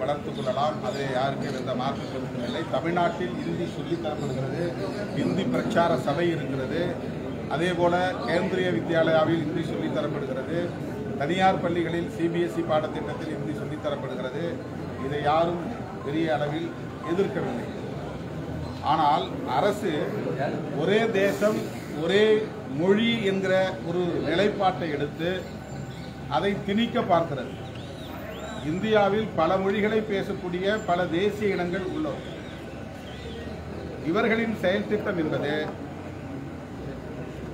வளர்த்துக் கொள்ளலாம். அதை யாருக்கும் எந்த மாற்று கருத்தும் இல்லை. தமிழ்நாட்டில் இந்தி சொல்லித் தரப்படுகிறது. இந்தி பிரச்சார சபை இருக்கிறது. அதேபோல கேந்திரிய வித்யாலயாவில் இந்தி சொல்லித் தரப்படுகிறது. தனியார் பள்ளிகளில் சிபிஎஸ்இ பாடத்திட்டத்தில் இந்தி சொல்லித் தரப்படுகிறது. இதை யாரும் பெரிய அளவில் எதிர்க்கவில்லை. ஆனால் அரசு ஒரே தேசம் ஒரே மொழி என்கிற ஒரு நிலைப்பாட்டை எடுத்து அதை திணிக்க பார்க்கிறது. இந்தியாவில் பல மொழிகளை பேசக்கூடிய பல தேசிய இனங்கள் உள்ளன. இவர்களின் செயல் திட்டம் என்பது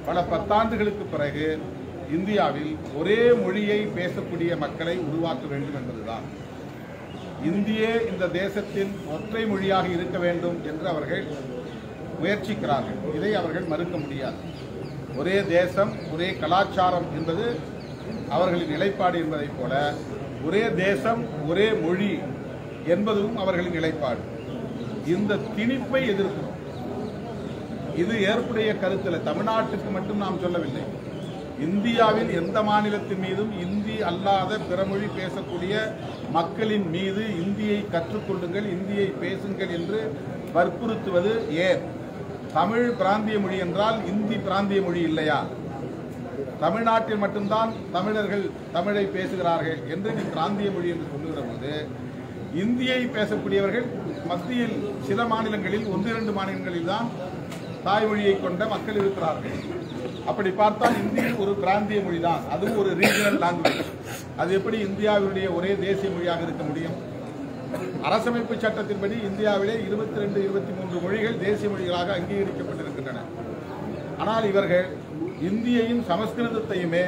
பல பத்தாண்டுகளுக்கு பிறகு இந்தியாவில் ஒரே மொழியை பேசக்கூடிய மக்களை உருவாக்க வேண்டும் என்பதுதான். இந்தியே இந்த தேசத்தின் ஒற்றை மொழியாக இருக்க வேண்டும் என்று அவர்கள் முயற்சிக்கிறார்கள். இதை அவர்கள் மறுக்க முடியாது. ஒரே தேசம் ஒரே கலாச்சாரம் என்பது அவர்களின் நிலைப்பாடு என்பதைப் போல ஒரே தேசம் ஒரே மொழி என்பதும் அவர்களின் நிலைப்பாடு. இந்த திணிப்பை எதிர்க்கிறோம். இது ஏற்புடைய கருத்தில் தமிழ்நாட்டுக்கு மட்டும் நாம் சொல்லவில்லை. இந்தியாவில் எந்த மாநிலத்தின் மீதும் இந்தி அல்லாத பிறமொழி பேசக்கூடிய மக்களின் மீது இந்தியை கற்றுக்கொள்ளுங்கள், இந்தியை பேசுங்கள் என்று வற்புறுத்துவது ஏன்? தமிழ் பிராந்திய மொழி என்றால் இந்தி பிராந்திய மொழி இல்லையா? தமிழ்நாட்டில் மட்டும்தான் தமிழர்கள் தமிழை பேசுகிறார்கள் என்று நீ பிராந்திய மொழி என்று சொல்லுகிற போது இந்தியை பேசக்கூடியவர்கள் மத்தியில் சில மாநிலங்களில் 1-2 மாநிலங்களில் தான் தாய்மொழியை கொண்ட மக்கள் இருக்கிறார்கள். அப்படி பார்த்தால் இந்தி ஒரு பிராந்திய மொழி தான். அதுவும் ஒரு ரீஜனல் லாங்குவேஜ். அது எப்படி இந்தியாவுடைய ஒரே தேசிய மொழியாக இருக்க முடியும்? அரசமைப்பு சட்டத்தின்படி இந்தியாவிலே 22-23 மொழிகள் தேசிய மொழிகளாக அங்கீகரிக்கப்பட்டிருக்கின்றன. ஆனால் இவர்கள் இந்தியையும் சமஸ்கிருதத்தையுமே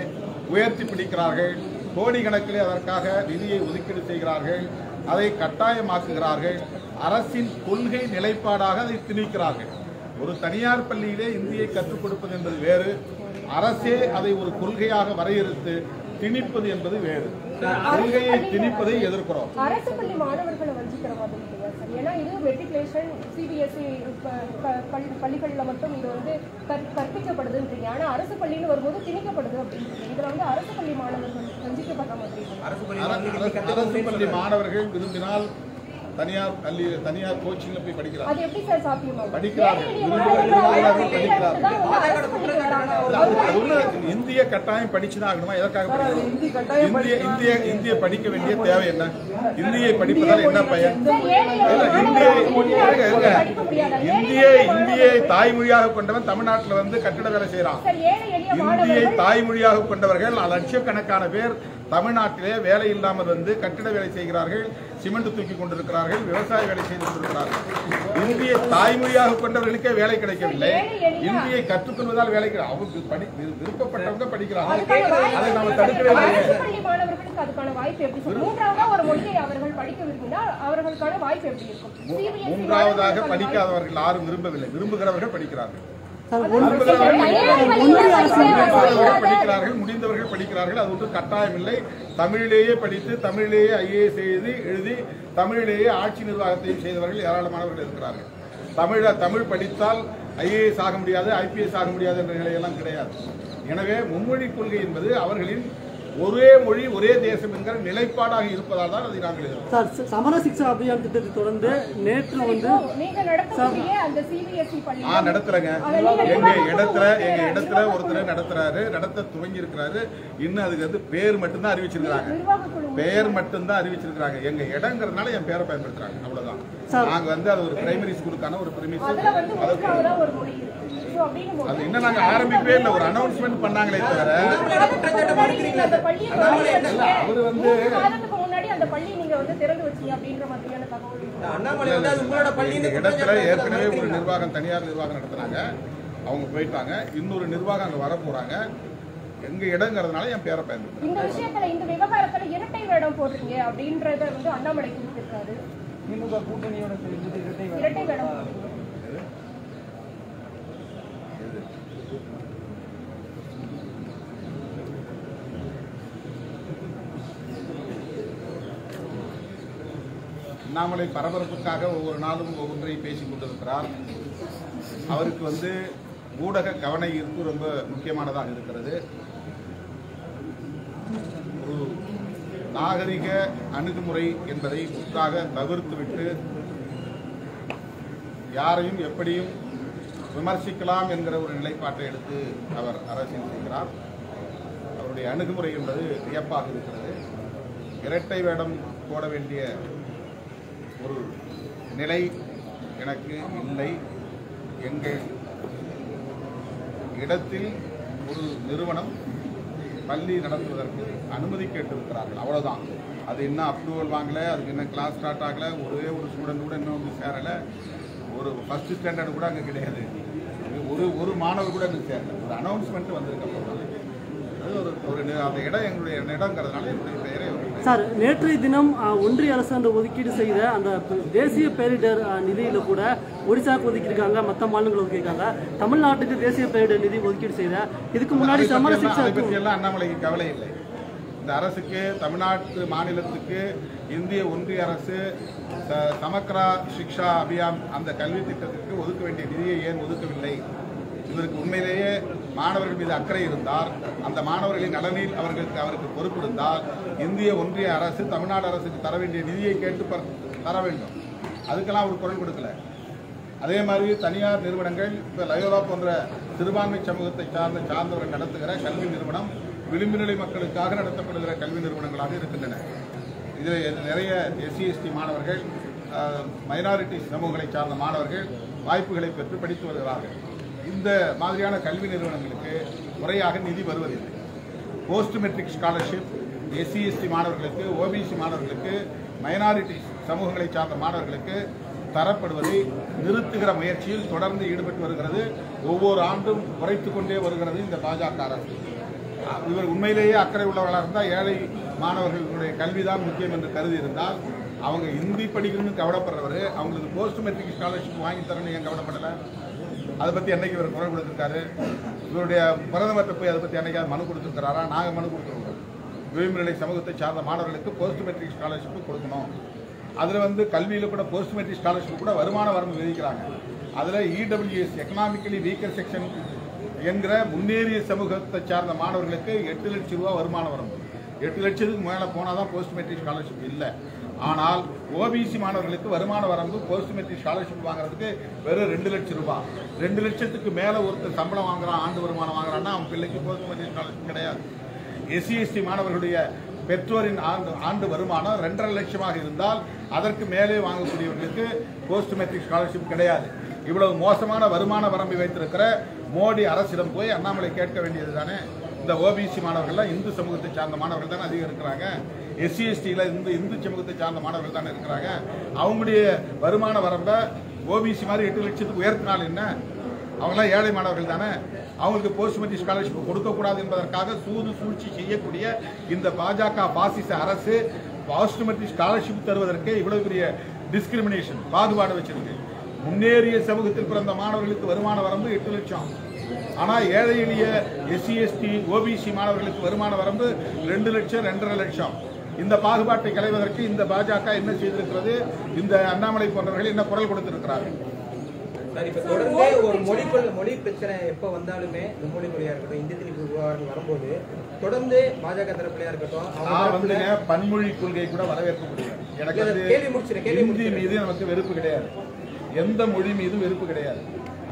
உயர்த்தி பிடிக்கிறார்கள். கோடிக்கணக்கிலே அதற்காக நிதியை ஒதுக்கீடு செய்கிறார்கள். அதை கட்டாயமாக்குகிறார்கள். அரசின் கொள்கை நிலைப்பாடாக அதை திணிக்கிறார்கள். ஒரு தனியார் பள்ளியிலே இந்தியை கற்றுக் கொடுப்பது என்பது வேறு, அரசே அதை ஒரு கொள்கையாக வரையறுத்து திணிப்பது என்பது வேறு. கொள்கையை திணிப்பதை எதிர்க்கிறோம். அரசு பள்ளி மாணவர்களை வஞ்சிக்கிற மாதிரி இல்லையா சார்? ஏன்னா இது மெட்ரிகுலேஷன் சிபிஎஸ்இ பள்ளிகளில் மட்டும் இது வந்து கற்பிக்கப்படுதுன்றீங்க. ஆனா அரசு பள்ளின்னு வரும்போது திணிக்கப்படுது அப்படின்றீங்க. இதுல அரசு பள்ளி மாணவர்கள் வஞ்சிக்கப்படுற மாதிரி. அரசு பள்ளி மாணவர்கள் விரும்பினால் தனியார் கோச்சிங்ல போய் படிக்கிறாங்க. அது எப்படி சார் சாத்தியமாகும்? படிக்கிறார்கள். இந்திய கட்டாயம் படிச்சுதான் ஆகணுமா? எதற்காக இந்திய படிக்க வேண்டிய தேவை என்ன? இந்தியை படிப்பதால் என்ன பயன்? இந்தியை தாய்மொழியாக கொண்டவன் தமிழ்நாட்டில் வந்து கட்டிட வேலை செய்யறான். இந்தியை தாய்மொழியாக கொண்டவர்கள் லட்சக்கணக்கான பேர் தமிழ்நாட்டிலே வேலை இல்லாமல் வந்து கட்டிட வேலை செய்கிறார்கள், சிமெண்ட் தூக்கி கொண்டிருக்கிறார்கள், விவசாய வேலை செய்து கொண்டிருக்கிறார்கள். இந்தியை தாய்மொழியாக கொண்டவர்களுக்கே வேலை கிடைக்கவில்லை. இந்தியை கற்றுக்கொள்வதால் வேலை விருப்பப்பட்டவங்க படிக்கிறார்கள். அதை நாம் தடுக்கவே இல்லை. மூன்றாவதாக படிக்காதவர்கள் யாரும் விரும்பவில்லை. விரும்புகிறவர்கள் படிக்கிறார்கள். முடிந்தவர்கள் படிக்கிறார்கள். அது ஒன்று கட்டாயம் இல்லை. தமிழிலேயே படித்து தமிழிலேயே ஐஏஎஸ் எழுதி தமிழிலேயே ஆட்சி நிர்வாகத்தையும் செய்தவர்கள் ஏராளமானவர்கள் இருக்கிறார்கள். தமிழ் படித்தால் ஐஏஎஸ் ஆக முடியாது, ஐபிஎஸ் ஆக முடியாது என்ற நிலையெல்லாம் கிடையாது. எனவே மும்மொழி கொள்கை என்பது அவர்களின் ஒரே மொழி ஒரே தேசம் என்கிற நிலைப்பாடாக இருப்பதால் தான் அதை நாங்கள் சமர சிக்ஷா அபியான் திட்டத்தை தொடர்ந்து நேற்று வந்து நடத்துறேங்க. எங்க இடத்துல ஒருத்தர் நடத்துறாரு, நடத்த துவங்கி இருக்கிறாரு. இன்னும் அதுக்கு வந்து பேர் மட்டும்தான் அறிவிச்சிருக்காங்க. பெயர் மட்டும்தான் அறிவிச்சிருக்காங்க. எங்க இடங்கிறதுனால என் பேரை பயன்படுத்துறாங்க. அவ்வளவுதான். நாங்க வந்து அது ஒரு பிரைமரி ஸ்கூலுக்கான ஒரு பிரைமரி அது இன்னும் நாங்க ஆரம்பிக்கவே இல்லை. ஒரு அனௌன்ஸ்மெண்ட் பண்ணாங்களே தவிர அவரு வந்து இடத்துல ஏற்கனவே ஒரு நிர்வாகம் தனியார் நிர்வாகம் நடத்துனாங்க. அவங்க போயிட்டாங்க. இன்னொரு நிர்வாகம் அங்க வர போறாங்க. எங்க இடங்கிறதுனால என் பேரை பயன்படுத்துறாங்க. இந்த விஷயத்துல இந்த விவகாரத்துல இரட்டை வேடம் போடுறீங்க அப்படின்றத வந்து அண்ணாமலை குறிப்பிட்டிருக்காரு. திமுக கூட்டணியோட இரட்டை வேடம் அண்ணாமலை பரபரப்புக்காக ஒவ்வொரு நாளும் ஒவ்வொன்றை பேசிக் கொண்டிருக்கிறார். அவருக்கு வந்து ஊடக கவன ஈர்ப்பு ரொம்ப முக்கியமானதாக இருக்கிறது. ஒரு நாகரிக அணுகுமுறை என்பதை முற்றாக தவிர்த்துவிட்டு யாரையும் எப்படியும் விமர்சிக்கலாம் என்கிற ஒரு நிலைப்பாட்டை எடுத்து அவர் அரசியல் செய்கிறார். அவருடைய அணுகுமுறை என்பது வியப்பாக இருக்கிறது. இரட்டை வேடம் போட வேண்டிய ஒரு நிலை எனக்கு இல்லை. எங்கள் இடத்தில் ஒரு நிறுவனம் பள்ளி நடத்துவதற்கு அனுமதி கேட்டிருக்கிறார்கள், அவ்வளவுதான். அது இன்னும் அப்ரூவல் வாங்கலை, அதுக்கு இன்னும் கிளாஸ் ஸ்டார்ட் ஆகலை, ஒரே ஒரு ஸ்டூடெண்ட் கூட இன்னும் வந்து சேரலை, ஒரு ஃபர்ஸ்ட் ஸ்டாண்டர்டு கூட அங்கே கிடையாது, ஒரு மாணவர் கூட இன்னும் சேரலை. ஒரு அனௌன்ஸ்மெண்ட் வந்திருக்க அது ஒரு அந்த இடம் எங்களுடைய இடங்கிறதுனால என்னுடைய பெயரை சார். நேற்றைய தினம் ஒன்றிய அரசு அந்த ஒதுக்கீடு செய்த அந்த தேசிய பேரிடர் நிதியில கூட ஒடிசாவுக்கு ஒதுக்கியிருக்காங்க, மற்ற மாநிலங்கள் ஒதுக்கியிருக்காங்க. தமிழ்நாட்டுக்கு தேசிய பேரிடர் நிதி ஒதுக்கீடு செய்த இதுக்கு முன்னாடி அதை பற்றி எல்லாம் அண்ணாமலைக்கு கவலை இல்லை. இந்த அரசுக்கு, தமிழ்நாட்டு மாநிலத்துக்கு இந்திய ஒன்றிய அரசு சமக்ரா சிக்ஷா அபியான் அந்த கல்வி திட்டத்திற்கு ஒதுக்க வேண்டிய நிதியை ஏன் ஒதுக்கவில்லை? இவருக்கு உண்மையிலேயே மாணவர்கள் மீது அக்கறை இருந்தால், அந்த மாணவர்களின் நலனில் அவருக்கு பொறுப்பு இருந்தால், இந்திய ஒன்றிய அரசு தமிழ்நாடு அரசுக்கு தர வேண்டிய நிதியை கேட்டு தர வேண்டும். அதுக்கெல்லாம் அவர் குரல் கொடுக்கல. அதே மாதிரி தனியார் நிறுவனங்கள், இப்போ லயோலா போன்ற சிறுபான்மை சமூகத்தை சார்ந்தவர்கள் நடத்துகிற கல்வி நிறுவனம் விளிம்பு நிலை மக்களுக்காக நடத்தப்படுகிற கல்வி நிறுவனங்களாக இருக்கின்றன. இதில் நிறைய எஸ்சி எஸ்டி மாணவர்கள், மைனாரிட்டி சமூகங்களை சார்ந்த மாணவர்கள் வாய்ப்புகளை பெற்று படித்து வருகிறார்கள். இந்த மாதிரியான கல்வி நிறுவனங்களுக்கு முறையாக நிதி வருவதில்லை. Post matric scholarship SC ST மாணவர்களுக்கு, ஓபிசி மாணவர்களுக்கு, மைனாரிட்டி சமூகங்களை சார்ந்த மாணவர்களுக்கு தரப்படுவதை நிறுத்துகிற முயற்சியில் தொடர்ந்து ஈடுபட்டு வருகிறது. ஒவ்வொரு ஆண்டும் குறைத்து கொண்டே வருகிறது இந்த பாஜக அரசு. இவர் உண்மையிலேயே அக்கறை உள்ளவர்களாக இருந்தால், ஏழை மாணவர்களுடைய கல்விதான் முக்கியம் என்று கருதி இருந்தால், அவங்க ஹிந்தி படிக்கணும்னு கவலைப்படுறவர் அவங்களுக்கு போஸ்ட் மெட்ரிக் ஸ்காலர்ஷிப் வாங்கி தரணும் ஏன் கவலைப்படலை? அதை பற்றி என்னைக்கு இவர் குரல் கொடுத்துருக்காரு? இவருடைய பிரதமர்கிட்ட போய் அதை பற்றி என்னைக்காவது மனு கொடுத்துருக்கிறாரா? நாங்கள் மனு கொடுத்துருக்கோம். விளிம்புநிலை சமூகத்தை சார்ந்த மாணவர்களுக்கு போஸ்ட் மெட்ரிக் ஸ்காலர்ஷிப் கொடுக்கணும். அதில் கல்வியில் கூட போஸ்ட் மெட்ரிக் ஸ்காலர்ஷிப் கூட வருமான வரம்பு விதிக்கிறாங்க. அதில் இடபிள்யூஎஸ் எக்கனாமிக்கலி வீக்கர் செக்ஷன் என்கிற முன்னேறிய சமூகத்தை சார்ந்த மாணவர்களுக்கு 8 லட்சம் ரூபா வருமான வரம்பு. 8 லட்சத்துக்கு மேலே போனால் தான் போஸ்ட் மெட்ரிக் ஸ்காலர்ஷிப் இல்லை. ஆனால் ஓபிசி மாணவர்களுக்கு வருமான வரம்பு போஸ்ட் மெட்ரிக் ஸ்காலர்ஷிப் வாங்குறதுக்கு வெறும் 2 லட்சம் ரூபாய். 2 லட்சத்துக்கு மேலே ஒருத்தர் சம்பளம் வாங்குறான், ஆண்டு வருமானம் வாங்குறான்னா அவன் பிள்ளைக்கு போஸ்ட் மெட்ரிக் ஸ்காலர்ஷிப் கிடையாது. எஸ்சி எஸ்டி மாணவர்களுடைய பெற்றோரின் ஆண்டு வருமானம் 2.5 லட்சமாக இருந்தால் அதற்கு மேலே வாங்கக்கூடியவர்களுக்கு போஸ்ட் மெட்ரிக் ஸ்காலர்ஷிப் கிடையாது. இவ்வளவு மோசமான வருமான வரம்பை வைத்திருக்கிற மோடி அரசிடம் போய் அண்ணாமலை கேட்க வேண்டியது தானே. இந்த ஓபிசி மாணவர்கள் இந்து சமூகத்தை சார்ந்த மாணவர்கள் தானே அதிகம் இருக்கிறாங்க. எஸ்சி எஸ்டியில் இந்து சமூகத்தை சார்ந்த மாணவர்கள் தானே இருக்கிறாங்க. அவங்களுடைய வருமான வரம்பை ஓபிசி மாதிரி 8 லட்சத்துக்கு உயர்த்தினால் என்ன? அவங்களாம் ஏழை மாணவர்கள் தானே. அவங்களுக்கு போஸ்ட் மெட்ரிக் ஸ்காலர்ஷிப் கொடுக்கக்கூடாது என்பதற்காக சூழ்ச்சி செய்யக்கூடிய இந்த பாஜக பாசிச அரசு போஸ்ட் மெட்ரிக் ஸ்காலர்ஷிப் தருவதற்கு இவ்வளவு பெரிய டிஸ்கிரிமினேஷன், பாகுபாடு வச்சிருக்கு. முன்னேறிய சமூகத்தில் பிறந்த மாணவர்களுக்கு வருமான வரம்பு 8 லட்சம். ஆனால் ஏழை எளிய எஸ்சி எஸ்டி ஓபிசி மாணவர்களுக்கு வருமான வரம்பு 2 லட்சம் 2.5 லட்சம். இந்த பாகுபாட்டை களைவதற்கு இந்த பாஜக என்ன செய்திருக்கிறது? இந்த அண்ணாமலை போன்றவர்கள் என்ன குரல் கொடுத்திருக்கிறார்கள்? சார், இப்ப தொடர்ந்து ஒரு மொழி பிரச்சனை எப்ப வந்தாலுமே, மொழி மொழியா இருக்கட்டும், இந்திய திணிப்பு விவகாரம் வரும்போது தொடர்ந்து பாஜக தரப்புலையா இருக்கட்டும், பன்மொழி கொள்கை கூட வரவேற்க முடியும். எனக்கு ஹிந்தி மீது நமக்கு வெறுப்பு கிடையாது, எந்த மொழி மீதும் வெறுப்பு கிடையாது.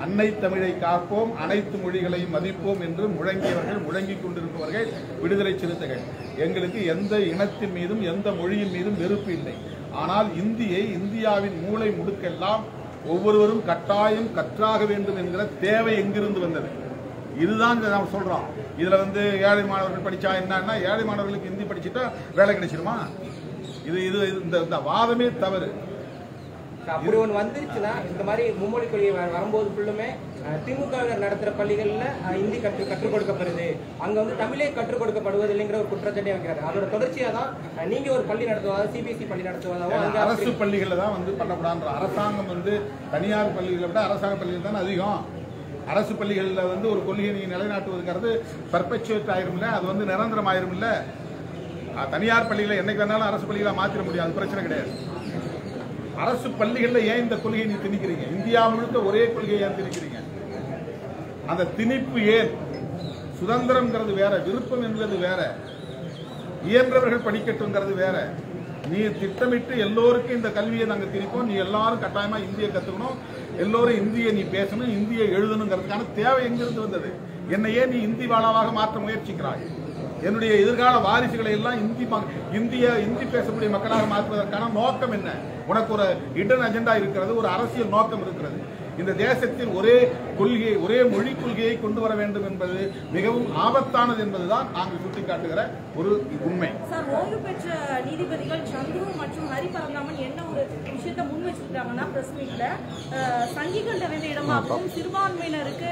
அன்னை தமிழை காப்போம், அனைத்து மொழிகளையும் மதிப்போம் என்று முழங்கியவர்கள், முழங்கிக் கொண்டிருப்பவர்கள் விடுதலை சிறுத்தைகள். எங்களுக்கு எந்த இனத்தின் மீதும் எந்த மொழியின் மீதும் வெறுப்பு இல்லை. ஆனால் இந்தியை இந்தியாவின் மூளை முடுக்கெல்லாம் ஒவ்வொருவரும் கட்டாயம் கற்றாக வேண்டும் என்கிற தேவை எங்கிருந்து வந்தது? இதுதான் நாம் சொல்றோம். இதுல ஏழை மாணவர்கள் படிச்சா என்னன்னா, ஏழை மாணவர்களுக்கு ஹிந்தி படிச்சுட்டா வேலை கிடைச்சிருமா? இந்த வாதமே தவறு. அப்படி ஒன்று வந்துருச்சுன்னா, இந்த மாதிரி மும்மொழி கொள்கை வரும்போது ஃபுல்லுமே திமுக நடத்துகிற பள்ளிகளில் ஹிந்தி கற்றுக் கொடுக்கப்படுது, அங்கே தமிழே கற்றுக் கொடுக்கப்படுவது இல்லைங்கிற ஒரு குற்றச்சாட்டை வைக்கிறாரு. அதோட தொடர்ச்சியாக தான் நீங்கள் ஒரு பள்ளி நடத்துவதா, சிபிஎஸ்சி பள்ளி நடத்துவதாகவும் அரசு பள்ளிகளில் தான் பண்ணக்கூடாது. அரசாங்கம் தனியார் பள்ளிகளை விட அரசாங்க பள்ளிகள் தான் அதிகம். அரசு பள்ளிகளில் ஒரு கொள்கையை நீங்கள் நிலைநாட்டுவதுங்கிறது பர்பெச்சுவேட் ஆயிரும் இல்லை, அது நிரந்தரம் ஆயிரும் இல்லை. தனியார் பள்ளிகளை என்னைக்கு வேணாலும் அரசு பள்ளிகளை மாற்றிட முடியாது, அது பிரச்சனை கிடையாது. அரசு பள்ளிகளில் ஏன் இந்த கொள்கையை நீ திணிக்கிறீங்க? இந்தியா முழுக்க ஒரே கொள்கையை ஏன் திணிக்கிறீங்க? அந்த திணிப்பு ஏன்? சுதந்திரம்ங்கிறது வேற, விருப்பம் என்பது வேற. இயன்றவர்கள் படிக்கட்டுங்கிறது வேற. நீ திட்டமிட்டு எல்லோருக்கும் இந்த கல்வியை நாங்கள் திணிப்போம், நீ எல்லாரும் கட்டாயமா இந்தியை கத்துக்கணும், எல்லோரும் இந்தியை நீ பேசணும், இந்தியை எழுதணுங்கிறதுக்கான தேவை எங்கிருந்து வந்தது? என்னையே நீ இந்தி வாழாவாக மாற்ற முயற்சிக்கிறாய். என்னுடைய எதிர்கால வாரிசுகளை எல்லாம் இந்தி பேசக்கூடிய மக்களாக மாற்றுவதற்கான நோக்கம் என்ன? உனக்கு ஒரு இடன் அஜெண்டா இருக்கிறது, ஒரு அரசியல் நோக்கம் இருக்கிறது. இந்த தேசத்தில் ஒரே கொள்கையை, ஒரே மொழி கொள்கையை கொண்டு வர வேண்டும் என்பது மிகவும் ஆபத்தானது என்பதுதான் நாங்கள் சுட்டிக்காட்டுகிற ஒரு உண்மை. சார், ஓய்வு பெற்ற நீதிபதிகள் சந்துரு மற்றும் ஹரிபரந்தாமன் என்ன ஒரு விஷயத்தை முன் வச்சிருக்காங்கன்னா, பிரஸ் மீட்ல சங்கிகள் நிறைந்த இடமாகவும் சிறுபான்மையினருக்கு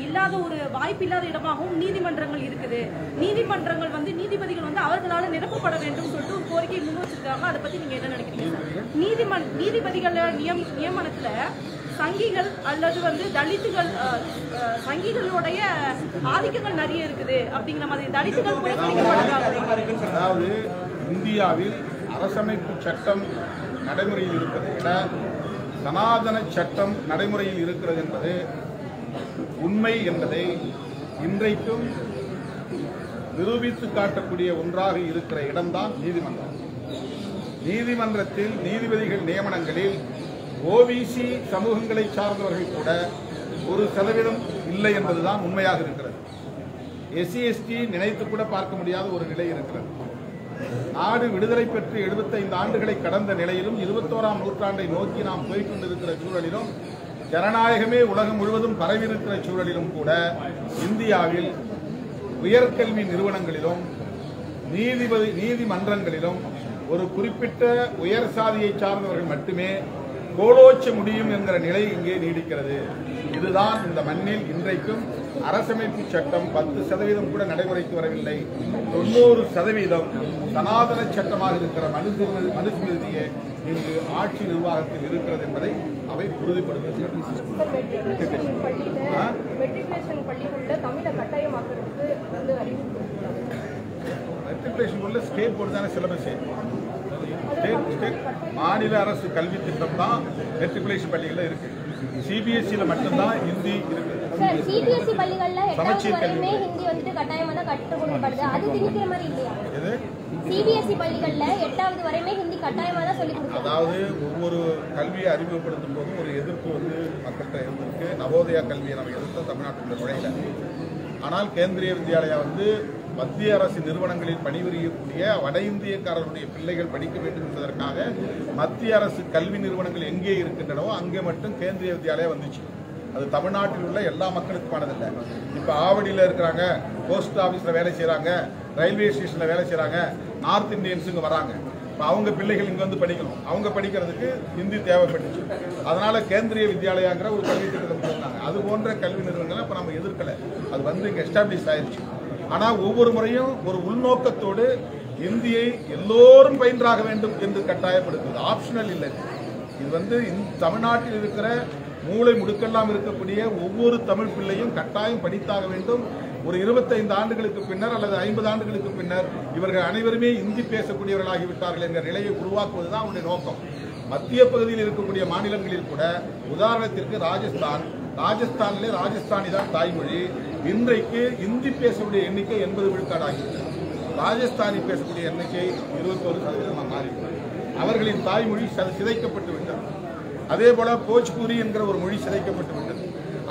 இல்லாத ஒரு வாய்ப்பு இல்லாத இடமாகவும் நீதிமன்றங்கள் இருக்குது. நீதிமன்றங்கள் வந்து நீதிபதிகள் வந்து அவர்களால் நிரப்பப்பட வேண்டும் சொல்லிட்டு ஒரு கோரிக்கை முன் வச்சிருக்காங்க. அதை பத்தி நீங்க என்ன நினைக்கிறீங்க? நீதிபதிகள் நியமனத்துல சங்கிகள் அல்லது வந்து தலித்துகள், சங்கிகளுடைய ஆதிக்கங்கள் நிறைய இருக்குது அப்படிங்கிற மாதிரி தலித்துகள் புறக்கணிக்கப்படுறாங்க. அதாவது இந்தியாவில் அரசமைப்பு சட்டம் நடைமுறையில் இருப்பதை விட சனாதன சட்டம் நடைமுறையில் இருக்கிறது என்பது உண்மை என்பதை இன்றைக்கும் நிரூபித்து காட்டக்கூடிய ஒன்றாக இருக்கிற இடம்தான் நீதிமன்றம். நீதிமன்றத்தில் நீதிபதிகள் நியமனங்களில் ஓபிசி சமூகங்களை சார்ந்தவர்கள் கூட 1% இல்லை என்பதுதான் உண்மையாக இருக்கிறது. எஸ்சி எஸ்டி நினைத்து கூட பார்க்க முடியாத ஒரு நிலை இருக்கிறது. நாடு விடுதலை பெற்று 75 ஆண்டுகளை கடந்த நிலையிலும் 21ஆம் நூற்றாண்டை நோக்கி நாம் போய்கொண்டிருக்கிற சூழலிலும் ஜனநாயகமே உலகம் முழுவதும் பரவியிருக்கிற சூழலிலும் கூட இந்தியாவில் உயர்கல்வி நிறுவனங்களிலும் நீதிமன்றங்களிலும் ஒரு குறிப்பிட்ட உயர் சாதியை சார்ந்தவர்கள் மட்டுமே கோலோச்ச முடியும் என்கிற நிலை இங்கே நீடிக்கிறது. இதுதான் இந்த மண்ணில் இன்றைக்கும் அரசமைப்பு சட்டம் 10% கூட நடைமுறைக்கு வரவில்லை. 90% சனாதன சட்டமாக இருக்கிற மனுஸ்மிருதியே இங்கு ஆட்சி நிர்வாகத்தில் இருக்கிறது என்பதை அவை உறுதிப்படுத்துகின்றன. மெட்ரிகுலேஷன் உள்ள ஸ்டேட் போர்டு தானே சிலபஸ். மாநில அரசு கல்வி திட்டம் தான் மெட்ரிகுலேஷன் பள்ளிகள் இருக்கு. சிபிஎஸ்சில மட்டும்தான் ஹிந்தி இருக்கு. சிபிஎஸ்சி பள்ளிகள்ல 8வது வரையுமே ஹிந்தி வந்து கட்டாயமா தான் கற்றுக் கொடுக்கப்படுது. அது திணிக்கிற மாதிரி இல்லையா? எது? சிபிஎஸ்சி பள்ளிகள்ல 8வது வரையுமே ஹிந்தி கட்டாயமா தான் சொல்லி கொடுக்கணும். அதாவது ஒவ்வொரு கல்வியை அறிமுகப்படுத்தும் போதும் ஒரு எதிர்ப்பு வந்து மக்கள்கிட்ட இருந்திருக்கு. நவோதயா கல்வியை நம்ம எதிர்த்து தமிழ்நாட்டில் நுழையல. ஆனால் கேந்திரிய வித்யாலயா வந்து மத்திய அரசு நிறுவனங்களில் பணிபுரியக்கூடிய வட இந்தியக்காரர்களுடைய பிள்ளைகள் படிக்க வேண்டும் என்பதற்காக மத்திய அரசு கல்வி நிறுவனங்கள் எங்கே இருக்கின்றனவோ அங்கே மட்டும் கேந்திரிய வித்யாலயா வந்துச்சு. அது தமிழ்நாட்டில் உள்ள எல்லா மக்களுக்குமானதில்லை. இப்போ ஆவடியில் இருக்கிறாங்க, போஸ்ட் ஆஃபீஸில் வேலை செய்கிறாங்க, ரயில்வே ஸ்டேஷனில் வேலை செய்கிறாங்க, நார்த் இந்தியன்ஸ் இங்கே வராங்க. இப்போ அவங்க பிள்ளைகள் இங்கே வந்து படிக்கணும். அவங்க படிக்கிறதுக்கு ஹிந்தி தேவைப்பட்டுச்சு. அதனால கேந்திரிய வித்யாலயாங்கிற ஒரு கல்வி திட்டத்தை சொன்னாங்க. அது போன்ற கல்வி நிறுவனங்களை இப்போ நம்ம எதிர்க்கலை. அது வந்து இங்கே எஸ்டாப்ளிஷ் ஆயிடுச்சு. ஆனால் ஒவ்வொரு முறையும் ஒரு உள்நோக்கத்தோடு இந்தியை எல்லோரும் பயின்றாக வேண்டும் என்று கட்டாயப்படுத்துவது ஆப்ஷனல் இல்லை. இது வந்து தமிழ்நாட்டில் இருக்கிற மூளை முடுக்கெல்லாம் இருக்கக்கூடிய ஒவ்வொரு தமிழ் பிள்ளையும் கட்டாயம் படித்தாக வேண்டும். ஒரு 25 ஆண்டுகளுக்கு பின்னர் அல்லது 50 ஆண்டுகளுக்கு பின்னர் இவர்கள் அனைவருமே இந்தி பேசக்கூடியவர்களாகிவிட்டார்கள் என்ற நிலையை உருவாக்குவதுதான் அவருடைய நோக்கம். மத்திய பகுதியில் இருக்கக்கூடிய மாநிலங்களில் கூட உதாரணத்திற்கு ராஜஸ்தானிலே ராஜஸ்தானி தான் தாய்மொழி. இன்றைக்கு இந்தி பேசக்கூடிய எண்ணிக்கை 80 விழுக்காடு ஆகிவிட்டது. ராஜஸ்தானி பேசக்கூடிய எண்ணிக்கை 21% மாறிவிட்டது. அவர்களின் தாய்மொழி சிதைக்கப்பட்டு விட்டது. அதே போல போஜ்பூரி என்கிற ஒரு மொழி சிதைக்கப்பட்டு விட்டது.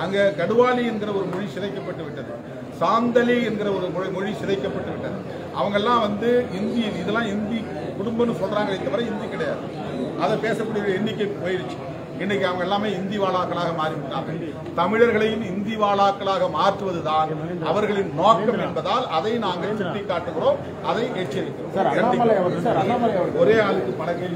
அங்கே கடுவாலி என்கிற ஒரு மொழி சிதைக்கப்பட்டு விட்டது. சாந்தலி என்கிற ஒரு மொழி சிதைக்கப்பட்டு விட்டது. அவங்கெல்லாம் வந்து இந்தி, இதெல்லாம் இந்தி குடும்பம்னு சொல்றாங்களே தவிர இந்தி கிடையாது. அதை பேசக்கூடிய எண்ணிக்கை போயிடுச்சு. இன்னைக்கு அவங்க எல்லாமே இந்தி வாழாக்களாக மாறிவிட்டார்கள். தமிழர்களையும் இந்தி வாழாக்களாக மாற்றுவதுதான் அவர்களின் நோக்கம் என்பதால் அதை நாங்கள் சுட்டிக்காட்டுகிறோம், அதை எச்சரிக்கிறோம். ஒரே ஆளுக்கு பல கேள்வி.